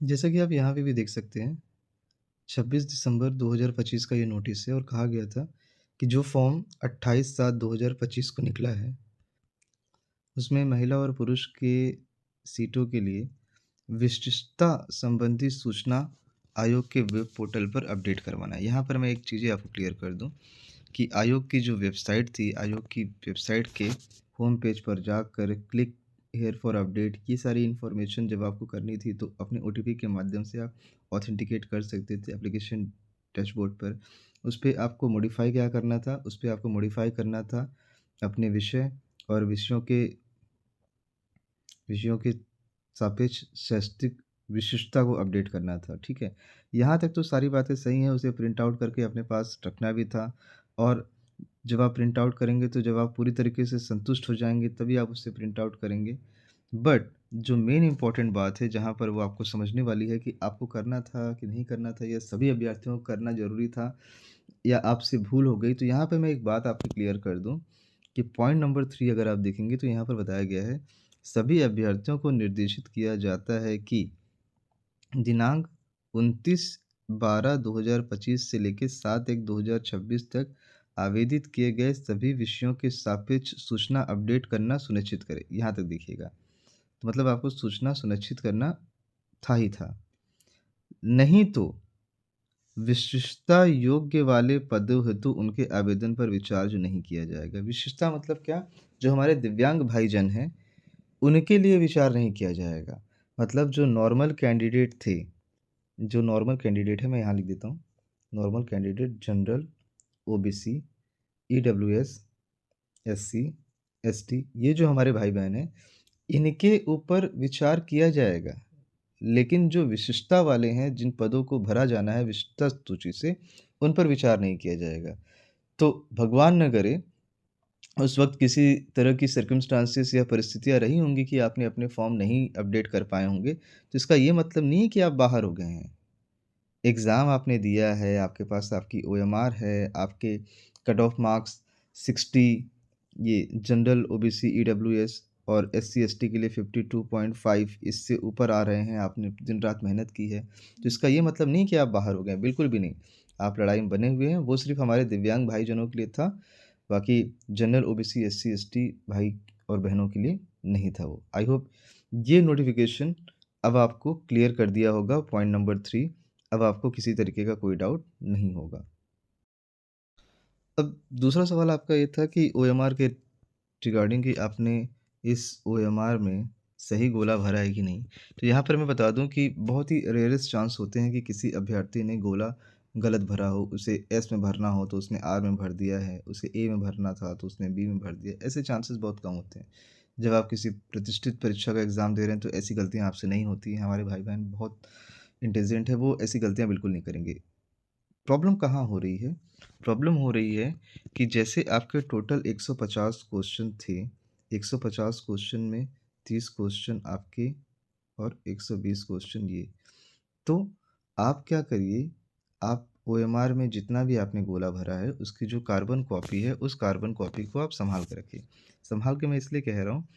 जैसा कि आप यहाँ पे भी देख सकते हैं, 26 दिसंबर 2025 का ये नोटिस है और कहा गया था कि जो फॉर्म 28/7/2025 को निकला है, उसमें महिला और पुरुष के सीटों के लिए विशिष्टता संबंधी सूचना आयोग के वेब पोर्टल पर अपडेट करवाना है। यहाँ पर मैं एक चीज़ें आपको क्लियर कर दूँ कि आयोग की जो वेबसाइट थी, आयोग की वेबसाइट के होम पेज पर जाकर क्लिक हियर फॉर अपडेट, ये सारी इन्फॉर्मेशन जब आपको करनी थी तो अपने ओटीपी के माध्यम से आप ऑथेंटिकेट कर सकते थे एप्लीकेशन डैशबोर्ड पर। उस पे आपको मॉडिफ़ाई क्या करना था, उस पे आपको मॉडिफ़ाई करना था अपने विषय और विषयों के सापेक्ष शैक्षिक विशिष्टता को अपडेट करना था, ठीक है? यहाँ तक तो सारी बातें सही हैं, उसे प्रिंट आउट करके अपने पास रखना भी था और जब आप प्रिंट आउट करेंगे तो जब आप पूरी तरीके से संतुष्ट हो जाएँगे तभी आप उसे प्रिंट आउट करेंगे। बट जो मेन इम्पोर्टेंट बात है जहाँ पर वो आपको समझने वाली है कि आपको करना था कि नहीं करना था या सभी अभ्यर्थियों को करना ज़रूरी था या आपसे भूल हो गई, तो यहाँ पे मैं एक बात आपको क्लियर कर दूँ कि पॉइंट नंबर 3 अगर आप देखेंगे तो यहाँ पर बताया गया है, सभी अभ्यर्थियों को निर्देशित किया जाता है कि दिनांक 29/12/2025 से लेके 7/1/2026 तक आवेदित किए गए सभी विषयों के सापेक्ष सूचना अपडेट करना सुनिश्चित करें। यहाँ तक देखिएगा। तो मतलब आपको सूचना सुनिश्चित करना था ही था। नहीं तो विशिष्टता योग्य वाले पदों हेतु उनके आवेदन पर विचार जो नहीं किया जाएगा। विशिष्टता मतलब क्या? जो हमारे दिव्यांग भाईजन हैं, उनके लिए विचार नहीं किया जाएगा। मतलब जो नॉर्मल कैंडिडेट थे, जो नॉर्मल कैंडिडेट है मैं यहाँ लिख देता हूँ। Normal candidate general, OBC, EWS, SC, ST, ये जो हमारे भाई-बहन हैं, इनके ऊपर विचार किया जाएगा। लेकिन जो विशिष्टता वाले हैं, जिन पदों को भरा जाना है विशिष्टता सूची से, उन पर विचार नहीं किया जाएगा। तो भगवान न करे उस वक़्त किसी तरह की सर्कमस्टांसेस या परिस्थितियाँ रही होंगी कि आपने अपने फॉर्म नहीं अपडेट कर पाए होंगे, तो इसका ये मतलब नहीं है कि आप बाहर हो गए हैं। एग्ज़ाम आपने दिया है, आपके पास आपकी ओएमआर है, आपके कट ऑफ मार्क्स 60, ये जनरल, ओबीसी, ईडब्ल्यूएस और एससी-एसटी के लिए 52.5 इससे ऊपर आ रहे हैं, आपने दिन-रात मेहनत की है। तो इसका ये मतलब नहीं कि आप बाहर हो गए हैं, बिल्कुल भी नहीं। आप लड़ाई में बने हुए हैं, वो सिर्फ़ हमारे दिव्यांग भाई-जनों के लिए था, बाकी जनरल, ओबीसी, एससी-एसटी भाई और बहनों के लिए नहीं था वो। आई होप ये नोटिफ़िकेशन अब आपको क्लियर कर दिया होगा पॉइंट नंबर 3। अब आपको किसी तरीके का कोई डाउट नहीं होगा। अब दूसरा सवाल आपका ये था कि ओएमआर के रिगार्डिंग कि आपने इस ओएमआर में सही गोला भरा है कि नहीं? तो यहाँ पर मैं बता दूँ कि बहुत ही रेयरेस्ट चांस होते हैं कि किसी अभ्यर्थी ने गोला गलत भरा हो, उसे एस में भरना हो तो उसने आर में भर दिया है, उसे ए में भरना था तो उसने बी में भर दिया। ऐसे चांसेस बहुत कम होते हैं। जब आप किसी प्रतिष्ठित परीक्षा का एग्ज़ाम दे रहे हैं तो ऐसी गलतियाँ आपसे नहीं होती हैं। हमारे भाई-बहन बहुत इंटेलिजेंट हैं, वो ऐसी गलतियाँ बिल्कुल नहीं करेंगे। प्रॉब्लम कहाँ हो रही है? प्रॉब्लम हो रही है कि जैसे आपके टोटल 150 क्वेश्चन थे, 150 क्वेश्चन में 30 क्वेश्चन आपके और 120 क्वेश्चन ये। तो आप क्या करिए, आप ओएमआर में जितना भी आपने गोला भरा है, उसकी जो कार्बन कॉपी है, उस कार्बन कॉपी को आप सँभाल के रखिए। सँभाल के मैं इसलिए कह रहा हूँ,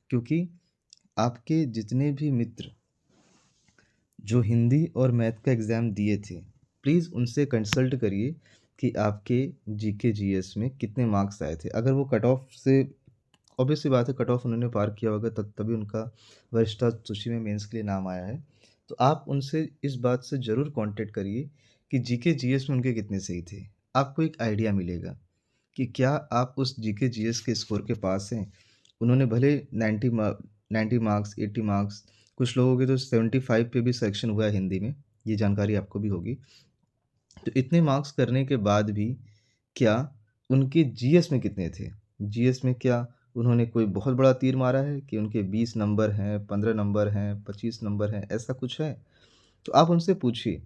क्योंकि आपके जितने भी मित्र जो हिंदी और मैथ का एग्ज़ाम दिए थे, प्लीज़ उनसे कंसल्ट करिए कि आपके जीके जीएस में कितने मार्क्स आए थे। अगर वो कट ऑफ से ऑब्वियस सी बात है, कट ऑफ उन्होंने पार किया होगा तभी उनका वरिष्ठता सूची में मेंस के लिए नाम आया है। तो आप उनसे इस बात से ज़रूर कॉन्टैक्ट करिए कि जीके जीएस में उनके कितने सही थे। आपको एक आइडिया मिलेगा कि क्या आप उस जीके जीएस के स्कोर के पास हैं। उन्होंने भले 90 मार्क्स, 80 मार्क्स, कुछ लोगों के तो 75 पे भी सिलेक्शन हुआ है हिंदी में, ये जानकारी आपको भी होगी। तो इतने मार्क्स करने के बाद भी क्या उनके जीएस में कितने थे? जीएस में क्या उन्होंने कोई बहुत बड़ा तीर मारा है कि उनके 20 नंबर हैं, 15 नंबर हैं, 25 नंबर हैं, ऐसा कुछ है? तो आप उनसे पूछिए।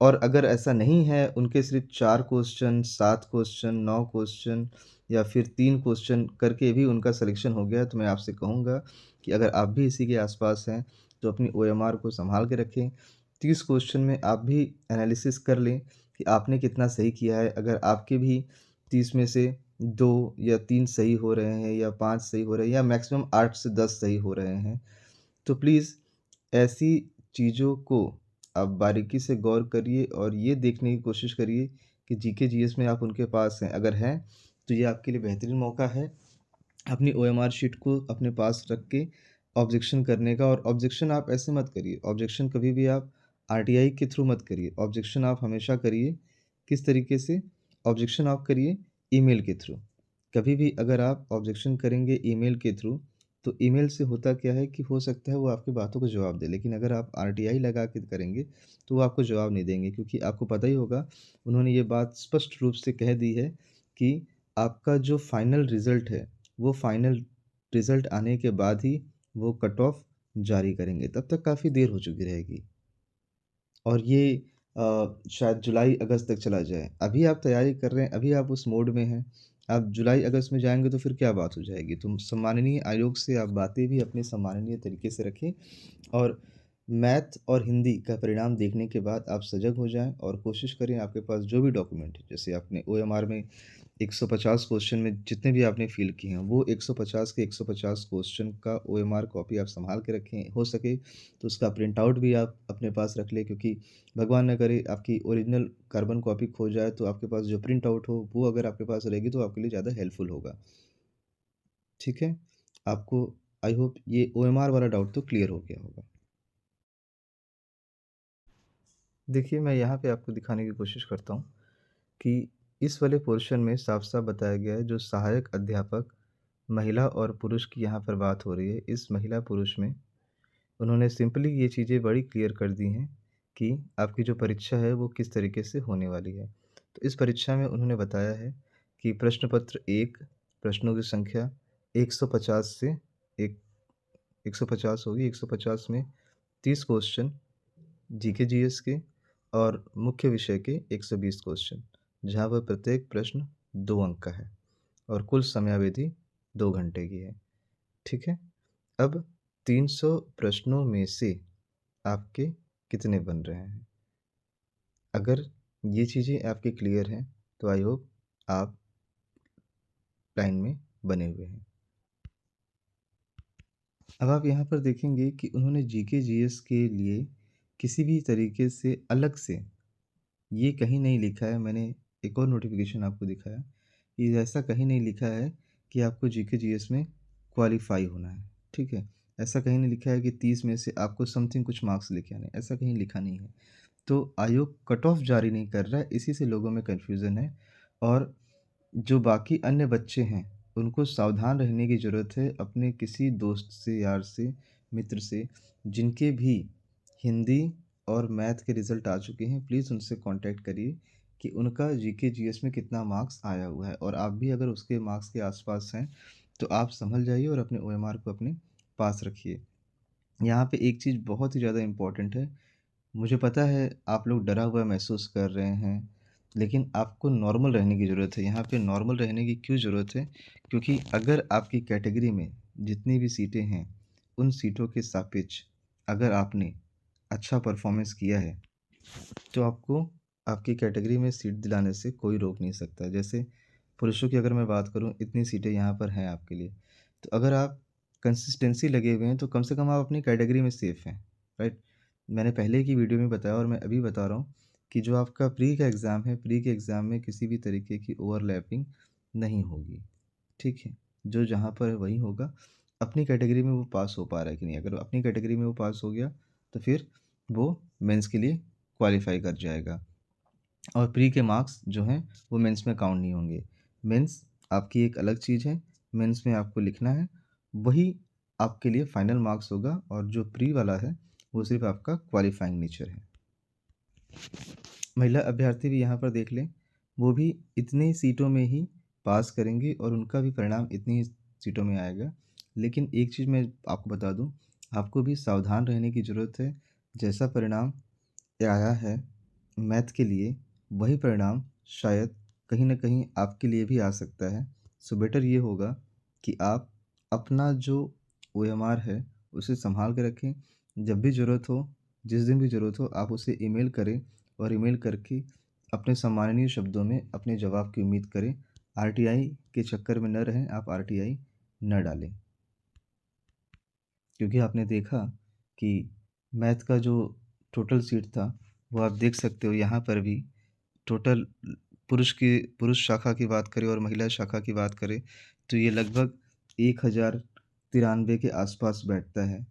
और अगर ऐसा नहीं है, उनके सिर्फ़ 4 क्वेश्चन, 7 क्वेश्चन, 9 क्वेश्चन या फिर 3 क्वेश्चन करके भी उनका सिलेक्शन हो गया, तो मैं आपसे कहूँगा कि अगर आप भी इसी के आस-पास हैं, तो अपनी ओएमआर को सँभाल के रखें। 30 क्वेश्चन में आप भी एनालिसिस कर लें कि आपने कितना सही किया है। अगर आपके भी 30 में से 2 या 3 सही हो रहे हैं या 5 सही हो रहे हैं या मैक्सिमम 8 से 10 सही हो रहे हैं, तो प्लीज़ ऐसी चीज़ों को आप बारीकी से गौर करिए और ये देखने की कोशिश करिए कि जीके जीएस में आप उनके पास हैं। अगर हैं, तो ये आपके लिए बेहतरीन मौका है अपनी ओएमआर शीट को अपने पास रख के ऑब्जेक्शन करने का। और ऑब्जेक्शन आप ऐसे मत करिए, ऑब्जेक्शन कभी भी आप आरटीआई के थ्रू मत करिए। ऑब्जेक्शन आप हमेशा करिए किस तरीके से? ऑब्जेक्शन आप करिए ईमेल के थ्रू। कभी भी अगर आप ऑब्जेक्शन करेंगे ईमेल के थ्रू, तो ईमेल से होता क्या है कि हो सकता है वो आपकी बातों को जवाब दे, लेकिन अगर आप आरटीआई लगा के करेंगे, तो वो आपको जवाब नहीं देंगे, क्योंकि आपको पता ही होगा उन्होंने ये बात स्पष्ट रूप से कह दी है कि आपका जो फाइनल रिज़ल्ट है, वो फाइनल रिज़ल्ट आने के बाद ही वो कट ऑफ जारी करेंगे, तब तक काफ़ी देर हो चुकी रहेगी। और ये शायद जुलाई-अगस्त तक चला जाए। अभी आप तैयारी कर रहे हैं, अभी आप उस मोड में हैं। आप जुलाई-अगस्त में जाएँगे तो फिर क्या बात हो जाएगी? तो सम्माननीय आयोग से आप बातें भी अपने सम्माननीय तरीके से रखें और मैथ और हिंदी का परिणाम देखने के बाद आप सजग हो जाएँ और कोशिश करें आपके पास जो भी डॉक्यूमेंट है, जैसे आपने ओएमआर में 150 क्वेश्चन में जितने भी आपने फ़िल किए हैं, वो 150 के 150 क्वेश्चन का ओएमआर कॉपी आप सँभाल के रखें। हो सके तो उसका प्रिंट आउट भी आप अपने पास रख लें, क्योंकि भगवान ना करे आपकी ओरिजिनल कार्बन कॉपी खो जाए, तो आपके पास जो प्रिंट आउट हो, वो अगर आपके पास रहेगी तो आपके लिए ज़्यादा हेल्पफुल होगा। ठीक है? आपको आई होप ये ओएमआर वाला डाउट तो क्लियर हो गया होगा। देखिए, मैं यहाँ पे आपको दिखाने की कोशिश करता हूँ कि इस वाले पोर्शन में साफ-साफ बताया गया है, जो सहायक अध्यापक महिला और पुरुष की यहाँ पर बात हो रही है। इस महिला-पुरुष में उन्होंने सिंपली ये चीज़ें बड़ी क्लियर कर दी हैं कि आपकी जो परीक्षा है वो किस तरीके से होने वाली है। तो इस परीक्षा में उन्होंने बताया है कि प्रश्न पत्र 1 प्रश्नों की संख्या 150 से एक 150 होगी। 150 में 30 क्वेश्चन जीके जीएस के और मुख्य विषय के 120 क्वेश्चन, जहाँ पर प्रत्येक प्रश्न 2 अंक का है और कुल समयावधि 2 घंटे की है। ठीक है? अब 300 प्रश्नों में से आपके कितने बन रहे हैं? अगर ये चीज़ें आपकी क्लियर हैं, तो आई होप आप लाइन में बने हुए हैं। अब आप यहाँ पर देखेंगे कि उन्होंने जीके जीएस के लिए किसी भी तरीके से अलग से ये कहीं नहीं लिखा है। मैंने एक और नोटिफ़िकेशन आपको दिखाया, कि ऐसा कहीं नहीं लिखा है कि आपको जीके जीएस में क्वालीफ़ाई होना है, ठीक है? ऐसा कहीं नहीं लिखा है कि 30 में से आपको समथिंग कुछ मार्क्स लेके आने हैं, ऐसा कहीं लिखा नहीं है। तो आयोग कट ऑफ जारी नहीं कर रहा है, इसी से लोगों में कन्फ्यूज़न है। और जो बाकी अन्य बच्चे हैं, उनको सावधान रहने की ज़रूरत है अपने किसी दोस्त से, यार से, मित्र से, जिनके भी हिंदी और मैथ के रिज़ल्ट आ चुके हैं। प्लीज़ उनसे कॉन्टैक्ट करिए कि उनका जीके जीएस में कितना मार्क्स आया हुआ है, और आप भी अगर उसके मार्क्स के आस-पास हैं, तो आप सँभल जाइए और अपने ओएमआर को अपने पास रखिए। यहाँ पे एक चीज़ बहुत ही ज़्यादा इम्पोर्टेंट है। मुझे पता है आप लोग डरा हुआ महसूस कर रहे हैं, लेकिन आपको नॉर्मल रहने की ज़रूरत है। यहाँ पे नॉर्मल रहने की क्यों ज़रूरत है? क्योंकि अगर आपकी कैटेगरी में जितनी भी सीटें हैं, उन सीटों के सापेक्ष अगर आपने अच्छा परफ़ॉर्मेंस किया है, तो आपको आपकी कैटेगरी में सीट दिलाने से कोई रोक नहीं सकता। जैसे पुरुषों की अगर मैं बात करूँ, इतनी सीटें यहाँ पर हैं आपके लिए। तो अगर आप कंसिस्टेंसी लगे हुए हैं, तो कम से कम आप अपनी कैटेगरी में सेफ़ हैं, राइट? मैंने पहले की वीडियो में बताया और मैं अभी बता रहा हूँ कि जो आपका प्री का एग्ज़ाम है, प्री के एग्ज़ाम में किसी भी तरीके की ओवरलैपिंग नहीं होगी, ठीक है? जो जहाँ पर है वहीं होगा। अपनी कैटेगरी में वो पास हो पा रहा है कि नहीं, अगर अपनी कैटेगरी में वो पास हो गया, तो फिर वो मेंस के लिए क्वालीफ़ाई कर जाएगा। और प्री के मार्क्स जो हैं वो मेंस में काउंट नहीं होंगे। मेंस आपकी एक अलग चीज़ है, मेंस में आपको लिखना है, वही आपके लिए फाइनल मार्क्स होगा, और जो प्री वाला है वो सिर्फ़ आपका क्वालीफाइंग नेचर है। महिला अभ्यर्थी भी यहाँ पर देख लें, वो भी इतनी सीटों में ही पास करेंगी और उनका भी परिणाम इतनी ही सीटों में आएगा। लेकिन एक चीज़ मैं आपको बता दूँ, आपको भी सावधान रहने की ज़रूरत है। जैसा परिणाम आया है मैथ के लिए, वही परिणाम शायद कहीं न कहीं आपके लिए भी आ सकता है। सो बेटर ये होगा कि आप अपना जो ओएमआर है, उसे सँभाल के रखें। जब भी ज़रूरत हो, जिस दिन भी ज़रूरत हो, आप उसे ईमेल करें और ईमेल करके अपने सम्माननीय शब्दों में अपने जवाब की उम्मीद करें। आरटीआई के चक्कर में न रहें, आप आरटीआई न डालें। क्योंकि आपने देखा कि 150 प्रश्नों में से 30 क्वेश्चन जीके जीएस के हैं और मुख्य विषय के 120 क्वेश्चन, जहाँ पर प्रत्येक प्रश्न 2 अंक का है और कुल समयावधि 2 घंटे की है। ठीक है? अब 300 प्रश्नों में से आपके कितने बन रहे हैं? अगर ये चीज़ें आपकी क्लियर हैं, तो आई होप आप लाइन में बने हुए हैं। मैथ का जो टोटल सीट था वो आप देख सकते हो यहाँ पर भी टोटल पुरुष शाखा की बात करें और महिला शाखा की बात करें तो ये लगभग 1093 के आसपास बैठता है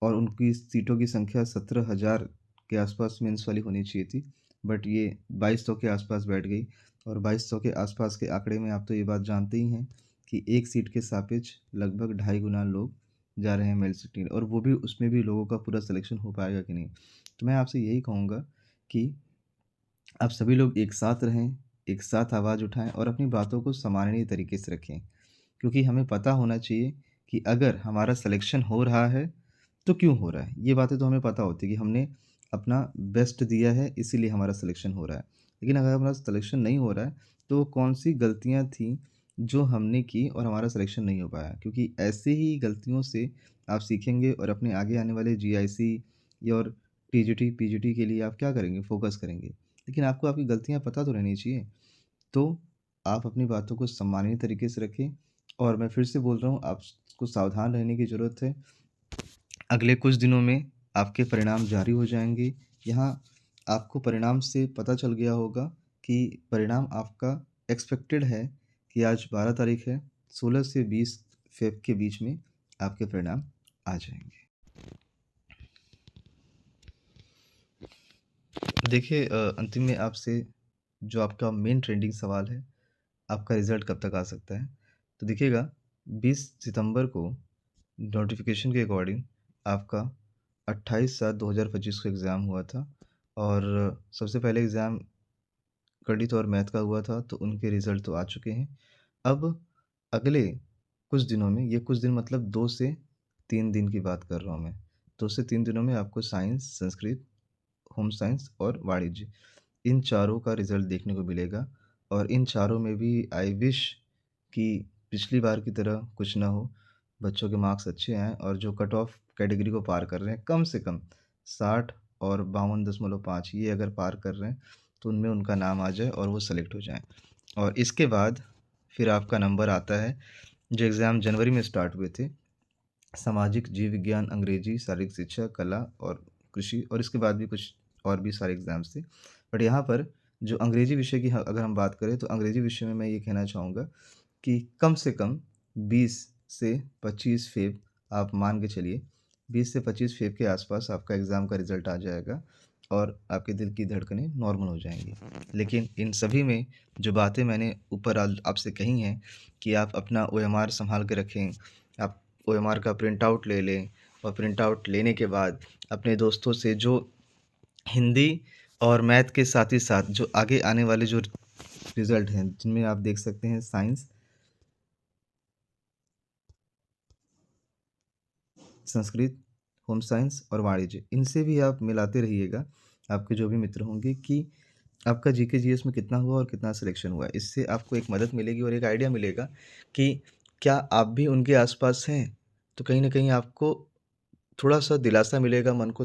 और उनकी सीटों की संख्या 17,000 के आसपास मेंस वाली होनी चाहिए थी, बट ये 2200 के आसपास बैठ गई। और 2200 के आसपास के आंकड़े में आप तो ये बात जानते ही हैं कि एक सीट के सापेक्ष लगभग ढाई गुना लोग जा रहे हैं मेल सीटिंग, और वो भी उसमें भी लोगों का पूरा सिलेक्शन हो पाएगा कि नहीं। तो मैं आपसे यही कहूँगा कि आप सभी लोग एक साथ रहें, एक साथ आवाज़ उठाएँ और अपनी बातों को सम्माननीय तरीके से रखें। क्योंकि हमें पता होना चाहिए कि अगर हमारा सिलेक्शन हो रहा है, तो क्यों हो रहा है? ये बातें तो हमें पता होती है कि हमने अपना बेस्ट दिया है, इसीलिए हमारा सिलेक्शन हो रहा है। लेकिन अगर हमारा सिलेक्शन नहीं हो रहा है, तो कौन-सी गलतियाँ थीं जो हमने की और हमारा सिलेक्शन नहीं हो पाया? क्योंकि ऐसे ही गलतियों से आप सीखेंगे और अपने आगे आने वाले जीआईसी या और टीजीटी, पीजीटी के लिए आप क्या करेंगे? फ़ोकस करेंगे। लेकिन आपको आपकी गलतियाँ पता तो रहनी चाहिए। तो आप अपनी बातों को सम्मानीय तरीके से रखें और मैं फिर से बोल रहा हूँ, आपको सावधान रहने की ज़रूरत है। अगले कुछ दिनों में आपके परिणाम जारी हो जाएँगे। यहाँ आपको परिणाम से पता चल गया होगा कि परिणाम आपका एक्सपेक्टेड है कि आज 12 तारीख है, 16 से 20 फ़ेब के बीच में आपके परिणाम आ जाएँगे। देखिए अंतिम में आपसे जो आपका मेन ट्रेंडिंग सवाल है, आपका रिज़ल्ट कब तक आ सकता है? तो देखिएगा 20 सितंबर को नोटिफ़िकेशन के अकॉर्डिंग आपका 28/7/2025 को एग्ज़ाम हुआ था और सबसे पहले एग्ज़ाम गणित और मैथ का हुआ था, तो उनके रिज़ल्ट तो आ चुके हैं। अब अगले कुछ दिनों में, ये कुछ दिन मतलब 2 से 3 दिन की बात कर रहा हूँ मैं। 2 से 3 दिनों में आपको साइंस, संस्कृत, होम साइंस और वाणिज्य इन चारों का रिज़ल्ट देखने को मिलेगा और इन चारों में भी आई विश कि पिछली बार की तरह कुछ ना हो, बच्चों के मार्क्स अच्छे आएँ और जो कट ऑफ कैटेगरी को पार कर रहे हैं, कम से कम 60 और 52.5 ये अगर पार कर रहे हैं, तो उनमें उनका नाम आ जाए और वो सेलेक्ट हो जाएँ। और इसके बाद फिर आपका नंबर आता है, जो एग्ज़ाम जनवरी में स्टार्ट हुए थे, सामाजिक, जीव विज्ञान, अंग्रेजी, शारीरिक शिक्षा, कला और कृषि, और इसके बाद भी कुछ और भी सारे एग्ज़ाम्स थे। बट यहाँ पर जो अंग्रेजी विषय की ह अगर हम बात करें, तो अंग्रेजी विषय में मैं ये कहना चाहूँगा कि कम से कम 20 से 25 फ़ेब आप मान के चलिए, 20 से 25 फ़ेब के आसपास आपका एग्ज़ाम का रिज़ल्ट आ जाएगा और आपके दिल की धड़कनें नॉर्मल हो जाएँगी। लेकिन इन सभी में जो बातें मैंने ऊपर आज आपसे कही हैं कि आप अपना ओएमआर सँभाल के रखें, आप ओएमआर का प्रिंट आउट ले लें और प्रिंट आउट लेने के बाद अपने दोस्तों से जो हिंदी और मैथ के साथ ही साथ जो आगे आने वाले जो रिज़ल्ट हैं, जिनमें आप देख सकते हैं साइंस, संस्कृत, होम साइंस और वाणिज्य, इनसे भी आप मिलाते रहिएगा, आपके जो भी मित्र होंगे, कि आपका जीके जीएस में कितना हुआ और कितना सिलेक्शन हुआ। इससे आपको एक मदद मिलेगी और एक आइडिया मिलेगा कि क्या आप भी उनके आस-पास हैं? तो कहीं न कहीं आपको थोड़ा-सा दिलासा मिलेगा, मन को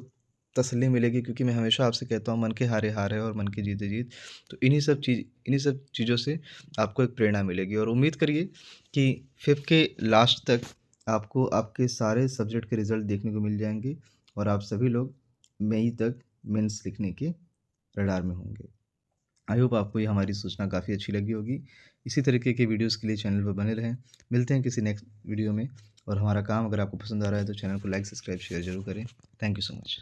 तसल्ली मिलेगी, क्योंकि मैं हमेशा आपसे कहता हूँ मन के हारे हार है और मन की जीत है जीत। तो इन्हीं सब चीज़ों से आपको एक प्रेरणा मिलेगी और उम्मीद करिए कि 5th के लास्ट तक आपको आपके सारे सब्जेक्ट के रिज़ल्ट देखने को मिल जाएँगे और आप सभी लोग मई तक मेंस लिखने के रडार में होंगे। आई होप आपको ये हमारी सूचना काफ़ी अच्छी लगी होगी। इसी तरीके के वीडियोज़ के लिए चैनल पर बने रहें। मिलते हैं किसी नेक्स्ट वीडियो में, और हमारा काम अगर आपको पसंद आ रहा है तो चैनल को लाइक, सब्सक्राइब, शेयर ज़रूर करें। Thank you so much.